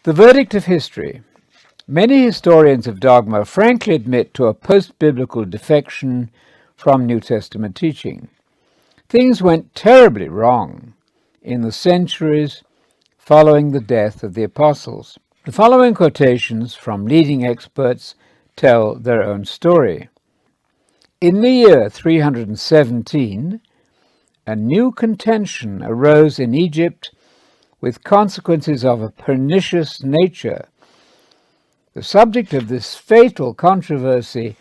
The verdict of history. Many historians of dogma frankly admit to a post-biblical defection from New Testament teaching. Things went terribly wrong in the centuries following the death of the apostles. The following quotations from leading experts tell their own story. In the year 317, a new contention arose in Egypt with consequences of a pernicious nature. The subject of this fatal controversy,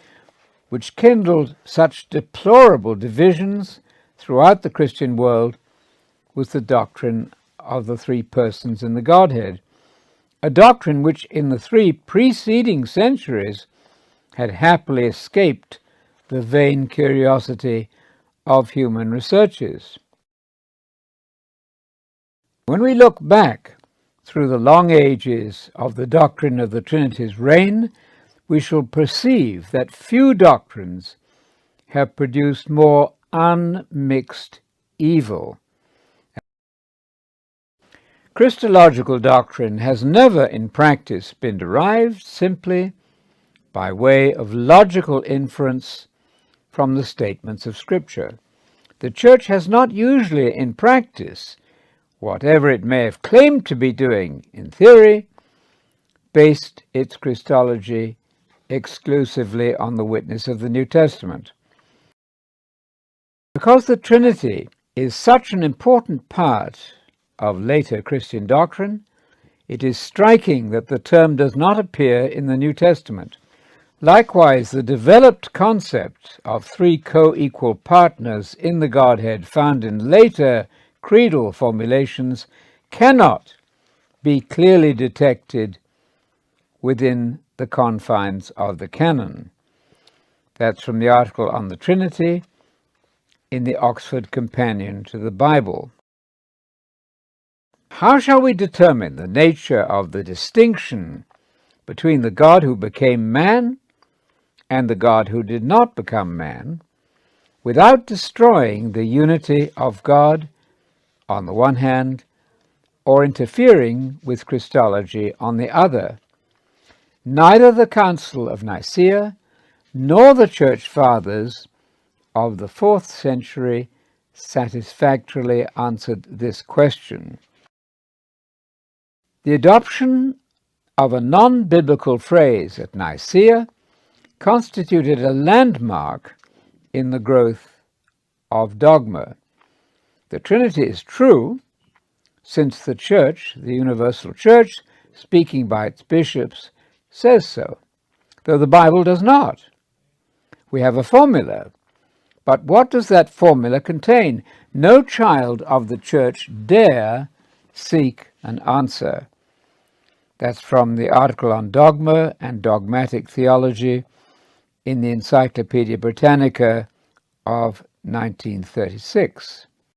which kindled such deplorable divisions throughout the Christian world, was the doctrine of the three persons in the Godhead, a doctrine which in the 3 preceding centuries had happily escaped the vain curiosity of human researchers. When we look back through the long ages of the doctrine of the Trinity's reign, we shall perceive that few doctrines have produced more unmixed evil. Christological doctrine has never in practice been derived simply by way of logical inference from the statements of Scripture. The Church has not usually in practice, whatever it may have claimed to be doing in theory, based its Christology exclusively on the witness of the New Testament. Because the Trinity is such an important part of later Christian doctrine, it is striking that the term does not appear in the New Testament. Likewise, the developed concept of 3 co-equal partners in the Godhead found in later creedal formulations cannot be clearly detected within the confines of the canon. That's from the article on the Trinity in the Oxford Companion to the Bible. How shall we determine the nature of the distinction between the God who became man and the God who did not become man, without destroying the unity of God on the one hand, or interfering with Christology on the other? Neither the Council of Nicaea nor the Church Fathers of the 4th century satisfactorily answered this question. The adoption of a non-biblical phrase at Nicaea constituted a landmark in the growth of dogma. The Trinity is true, since the Church, the Universal Church, speaking by its bishops, says so, though the Bible does not. We have a formula, but what does that formula contain? No child of the Church dare seek an answer. That's from the article on dogma and dogmatic theology in the Encyclopaedia Britannica of 1936.